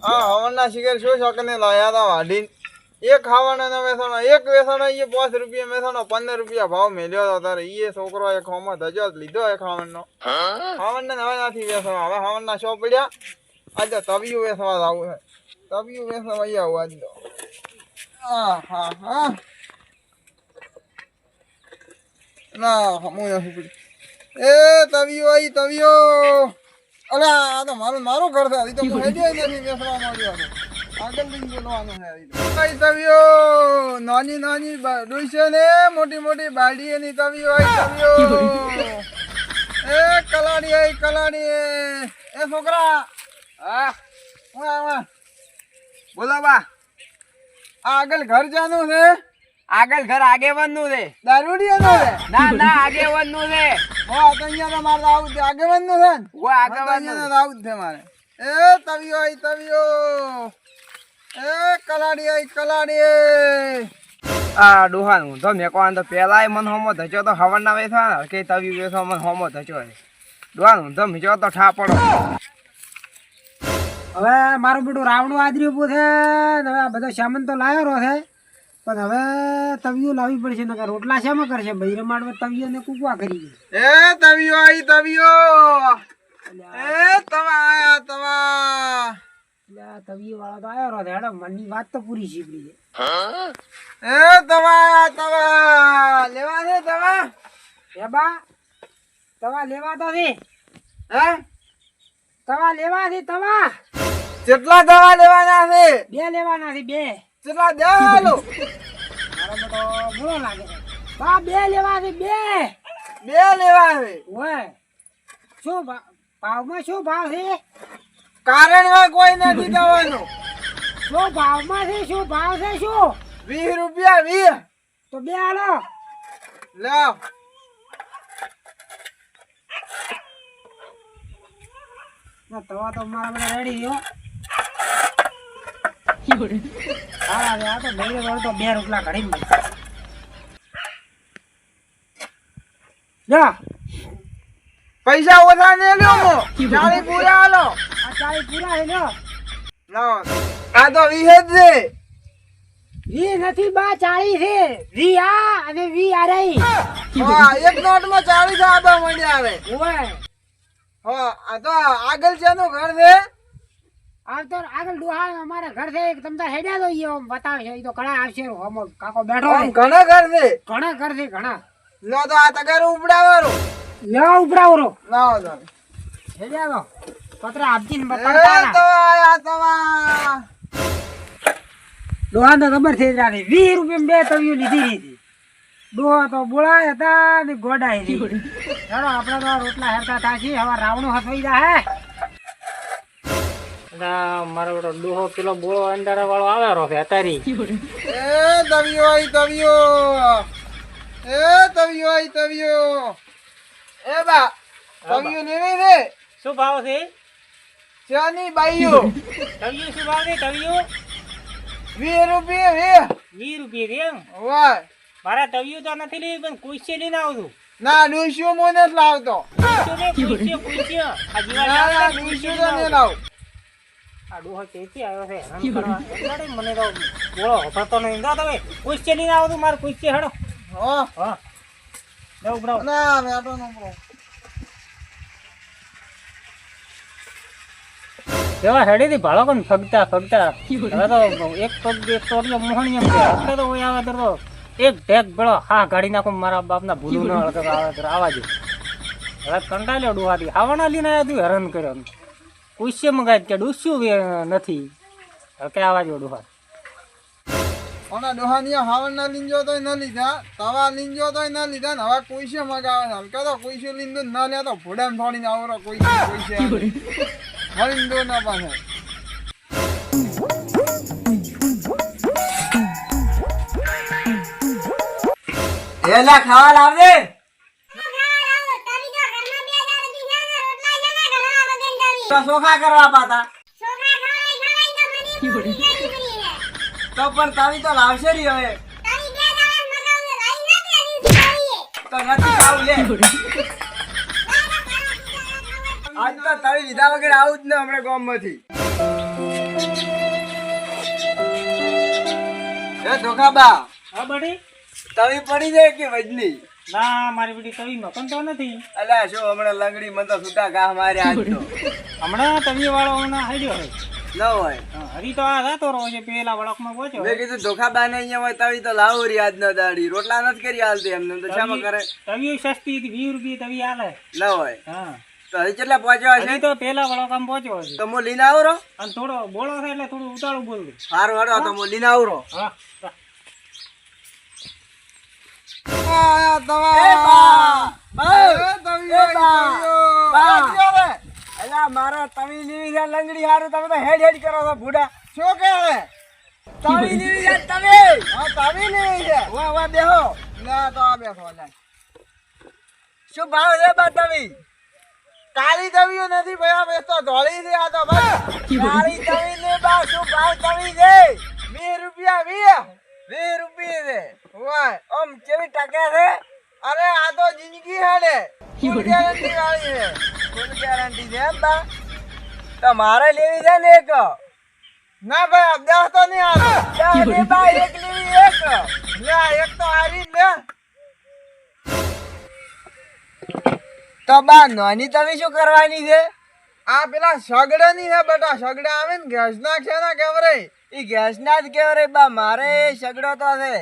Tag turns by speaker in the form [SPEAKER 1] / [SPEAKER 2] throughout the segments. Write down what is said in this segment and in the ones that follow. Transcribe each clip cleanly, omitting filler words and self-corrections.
[SPEAKER 1] આ હવનના શિખર શું શકને લાયા હતા વાઢી એક ખાવાના ને વેસણો એક વેસણો એ 5 રૂપિયા વેસણો 15 રૂપિયા ભાવ મેલ્યો હતો તારે એ છોકરો એક હોમો ધજો લીધો એ ખાવાનો ખાવાને હવે નથી વેસણો હવે હવનના શો પડ્યા આજે તવિયું વેસવા આવું છે તવિયું વેસવા આવું આજ તો હા હા ના હમું નથી પડ્યું એ તવિયો આઈ તવિયો અરે આ તો મારું ઘર છે તો હું હેડ્યો નથી વેસવા માંડ્યો આગળ લઈને બોલવાનું છે આઈ તવિયો નાની નાની ડોઈસે ને મોટી મોટી બાડી એની તવિયો આઈ તવિયો એ કલાડી એ છોકરા હા હું આવા બોલો બા આગળ ઘર જાનું છે
[SPEAKER 2] આગળ ઘર આગેવાનનું છે
[SPEAKER 1] દારૂડિયાનું છે
[SPEAKER 2] ના આગેવાનનું છે
[SPEAKER 1] હો તો અહીંયા તો મારે આવું છે આગેવાનનું છે ને
[SPEAKER 2] ઓ આગેવાનનું
[SPEAKER 1] આવું છે મારે એ તવિયો આઈ તવિયો એ કલાડી
[SPEAKER 2] આ ડોહાનું તો મેં કોણ તો પેલા મન હોમો ધચો તો હવરના વેસવા કે તવી વેસવા મન હોમો ધચો ડોહાનું તો મીજો તો ઠા પડો
[SPEAKER 3] હવે મારું બેટું રાવણું આદરી ઉભું છે ને હવે આ બધો સામાન તો લાવ્યો રહ્યો છે પણ હવે તવિયો લાવવી પડશે ને રોટલા શામાં કરશે ભાઈ રમાડવા તવિયો ને કૂકવા કરી
[SPEAKER 1] એ તવિયો આઈ તવિયો એ તવા આયા તવા
[SPEAKER 3] તવિયો વાળો તો આવ્યો રહ્યો હેડો મનની વાત તો પૂરી શીખડી છે
[SPEAKER 1] એ તવા આયા તવા લેવા છે તવા
[SPEAKER 3] હે બા તવા લેવા તો છે
[SPEAKER 1] હે
[SPEAKER 3] તવા લેવા છે તવા
[SPEAKER 1] કેટલા દવા લેવાના છે
[SPEAKER 3] બે લેવાના છે બે
[SPEAKER 1] કેટલા દે હાલો
[SPEAKER 3] મારો બેટો બોલો લાગે છે બા બે લેવા છે બે
[SPEAKER 1] લેવા છે
[SPEAKER 3] ઓય શું ભાવમાં શું ભાવ છે
[SPEAKER 1] કારણમાં કોઈ નથી દવાનું
[SPEAKER 3] શું ભાવમાં છે શું ભાવ છે શું
[SPEAKER 1] 20 રૂપિયા 20
[SPEAKER 3] તો બે આલો
[SPEAKER 1] લાવ
[SPEAKER 3] ના તવા તો મારા બધા રેડી રહ્યો હા આ તો મેરે વાળો તો 2 રોટલા ઘડી જા
[SPEAKER 1] પૈસા ઓછા ને લ્યો મો 40 પૂરા આલો
[SPEAKER 3] આ 40 પૂરા હે લ્યો
[SPEAKER 1] લાવ આ તો 20 જ છે
[SPEAKER 3] 20 નથી બા 40 છે 20 આ અને 20 આ રહી
[SPEAKER 1] હા એક નોટમાં 40 આબા મંડ્યા આવે
[SPEAKER 3] ઓય
[SPEAKER 1] હા આ તો આગળ જેનું ઘર છે
[SPEAKER 3] આ તો આગળ ડોહા અમારા ઘર છે એક તમતા હેડ્યા તો ઈ બતાવે છે ઈ તો ઘણા આવશે હમો કાકો બેઠો
[SPEAKER 1] આમ ઘણા ઘર છે
[SPEAKER 3] ઘણા ઘર છે ઘણા
[SPEAKER 1] લો તો આ તગાર ઉપડાવારો
[SPEAKER 3] લ્યો ઉપડાવરો
[SPEAKER 1] લાવો તો
[SPEAKER 3] હેડ્યા તો પત્ર આપજીને
[SPEAKER 1] એ
[SPEAKER 3] બતાવતા
[SPEAKER 1] તો આયા તવા
[SPEAKER 3] ડોહા તો ખબર છે જાને 20 રૂપિયા બે તવિયો લીધી હતી ડોહા તો બોળાય હતા ને ગોડાય હતી ચાલો આપણે તો રોટલા હેરતા થાશી હવે રાવણો હસવાઈ જા હે મારો બેટો ડોહો કિલો બોળો અંડારા વાળો આવેરો છે અતારી
[SPEAKER 1] એ તવિયો આઈ તવિયો એ તવિયો આઈ તવિયો એ બા તવિયો લેવી છે
[SPEAKER 3] શું ભાવ છે
[SPEAKER 1] ચાની બાઈયો
[SPEAKER 3] તવિયો શું ભાવ છે તવિયો
[SPEAKER 1] 20 રૂપિયા
[SPEAKER 3] 20 રૂપિયા છે
[SPEAKER 1] વાહ
[SPEAKER 3] મારા તવિયો તો નથી લેવી પણ કુઈસે લઈને આવું
[SPEAKER 1] ના ડુસ્યો મોને જ લાવતો
[SPEAKER 3] કુઈસે આ
[SPEAKER 1] ના ના ડુસ્યો તો ને લાવ
[SPEAKER 3] આ ડોહો કેથી આવ્યો છે હેરાન કરવા એટલે મને તો બોળો હફતો નહીં દો તમે કુઈસે લઈને આવો તું મારે કુઈસે હેડો
[SPEAKER 1] હા
[SPEAKER 3] હા જાવ બ્રાવ
[SPEAKER 1] ના મેટો નો બ્રો
[SPEAKER 3] જેવા હેડી થી ભાળો કોણ ફગતા હવે તો એક પગ એક ટોરિયો મોહણી એમ છે એટલે તો ઓય આવે તો એક ઢેક બેળો હા ગાડી નાખો મારા બાપના ભૂલું ન હળતો આવે તો આવા દે હવે કંટાળ્યો ડોહાથી ખાવાના લઈને આવ્યો તું હેરાન કર્યો કુઈસે મંગાય કે ડૂસ્યું નથી હવે કે આવા જો ડોહા
[SPEAKER 1] ઓના ડોહાનિયા હાવણના લીંજો તોય ન લીધા તવા લીંજો તોય ન લીધા ને હવે કોઈસે મગાવે છે હલકા તો કોઈસે લીંદો ન લે તો ભોડામ થોડીને આવરો કોઈસે હળીંદો ના પાસે
[SPEAKER 2] એલા ખાવા લાવ દે તો સોખા કરવા પાતા તો પણ તાવી તો લાવશે રી હવે તો નથી ખાવું લે આજ તો તારી લીધા વગર આવું જ ને હમણાં ગામમાંથી એ ધોખાબા
[SPEAKER 3] હા બડી
[SPEAKER 2] તવી પડી જાય કે વજલી
[SPEAKER 3] ના મારી બેટી તવી મકનતો નથી
[SPEAKER 2] અલ્યા શું હમણાં લંગડી મને તો છૂટા ઘા માર્યા આજ તો
[SPEAKER 3] હમણાં તવી વાળો હમણાં હાર્યો છે
[SPEAKER 2] ન હોય
[SPEAKER 3] હરી તો આ રાતો રહો છે પેલા વળકમાં પહોંચ્યો
[SPEAKER 2] મેં કીધું ધોખાબા ને અહીંયા હોય તવી તો લાવો રી આજ ન દાડી રોટલા નથી કરી હાલતી એમને તો શામાં કરે
[SPEAKER 3] તવી સસ્તી હતી 20 રૂપિયા તવી આલે
[SPEAKER 2] ન હોય
[SPEAKER 3] હા
[SPEAKER 2] તો હજી કેટલા પહોંચ્યા
[SPEAKER 3] હરી
[SPEAKER 2] છે
[SPEAKER 3] તો પેલા વળકમાં પહોંચ્યો છે
[SPEAKER 2] તો હું લઈને આવરો
[SPEAKER 3] અને થોડો બોળો છે એટલે થોડું ઉતાળું બોલવું
[SPEAKER 2] સારું હાડો તો હું લઈને આવરો
[SPEAKER 3] હા
[SPEAKER 1] આ દવા
[SPEAKER 2] એ બા! બા!
[SPEAKER 1] એ તવીઓ,
[SPEAKER 2] એ બા!
[SPEAKER 1] તવીઓ.
[SPEAKER 2] બા!
[SPEAKER 1] આ કયો રે?
[SPEAKER 2] અલ્યા મારા તવી લેવી છે લંગડી હારું તમે તો હેડ હેડ કરો છો ભૂડા
[SPEAKER 1] શું કે રે?
[SPEAKER 2] તવી લેવી છે તમે
[SPEAKER 1] હા, તવી લેવી છે.
[SPEAKER 2] વાહ વાહ બેહો
[SPEAKER 1] લે તો આ બેઠો લે.
[SPEAKER 2] શું ભાવ છે બા તવી
[SPEAKER 1] કાળી તવીઓ નથી ભાઈ, આ બેસતો ધોળી છે આ તો બસ.
[SPEAKER 2] મારી તવી ને બા શું ભાવ તવી છે
[SPEAKER 1] 20 રૂપિયા 20.
[SPEAKER 2] 20 રૂપિયા છે
[SPEAKER 1] વાહ.
[SPEAKER 2] આમ કેવી ટકે છે
[SPEAKER 1] અરે આ તો જિંદગી હાલે. ફૂલ ગેરંટી વાળી છે.
[SPEAKER 2] ફૂલ ગેરંટી છે એમ બા તો મારે લેવી છે ને એક
[SPEAKER 1] ના ભાઈ અબદાસ તો નહીં હાલે.
[SPEAKER 2] લે બા એક લેવી એક
[SPEAKER 1] લે એક તો હારી લે.
[SPEAKER 2] તો બા નાની તવી શું કરવાની છે
[SPEAKER 1] આ પેલા સગડાની છે બેટા, સગડા આવે ને ગેસના છે ને કેવરે.
[SPEAKER 2] ઈ ગેસ ના જ કેવો રે બા મારે સગડો તો છે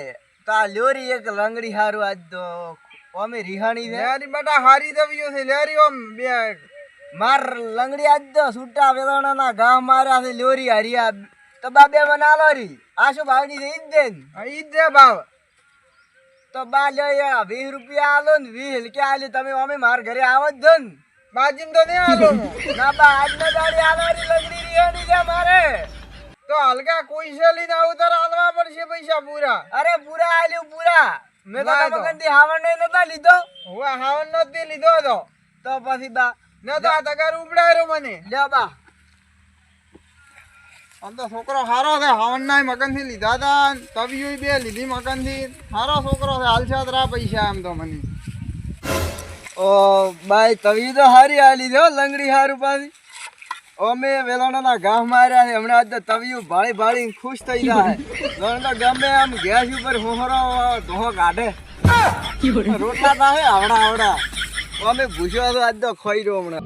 [SPEAKER 2] તો આ લ્યોરી એક લંગડી હારું આજ તો ઓમે રિહાણી છે
[SPEAKER 1] લેરી બેટા હારી તવીઓ છે લેરી ઓમ બે.
[SPEAKER 2] માર લંગડી આજ તો છૂટા વેલણા ના ગામ માર્યા છે લ્યોરી હરિયા તો બા બે બના લો રી આ શું ભાવની છે ઈ જ દે ને
[SPEAKER 1] આ ઈ જ દે ભાવ.
[SPEAKER 2] તો બા લ્યો 20 રૂપિયા આલો ને 20 કે આલી તમે ઓમે માર ઘરે આવો જ ધન
[SPEAKER 1] બાજીમ તો નહીં હાલો હું.
[SPEAKER 2] ના બા આજનો દાડી આલવાની લંગડી રિહાણી છે મારે
[SPEAKER 1] તો હલકા કોઈ છે લઈને આવું તારે હાલવા પડશે પૈસા પૂરા.
[SPEAKER 2] અરે પૂરા આલ્યું પૂરા મેં તો
[SPEAKER 1] ના તો.
[SPEAKER 2] તમકનથી હાવણ નહીં નતા લીધો
[SPEAKER 1] હવે હાવન નો જ લીધો હતો.
[SPEAKER 2] તો પછી બા
[SPEAKER 1] ને તો આ તગાર ઉપડાયો મને.
[SPEAKER 2] લ્યો બા
[SPEAKER 1] આમ તો છોકરો સારો છે, હાવન ના મકાન થી લીધા હતા, તવીઓ બે લીધી મકાન થી. સારો છોકરો છે, હાલશા તરા પૈસા આમ તો મને.
[SPEAKER 2] ઓ બાઈ તવી તો હારી આલી છે હો, લંગડી હારું પાછી અમે વેલોણાના ઘા માર્યા છે હમણાં આજ તો તવીયું ભાળી ભાળી ખુશ થઈ જાય ગણ તો ગમે આમ ગેસ ઉપર હોહરો ધોહો કાઢે રોટલા થાય આવડા આવડા અમે ભૂસ્યો તો આજ તો ખોઈ રહ્યો હમણાં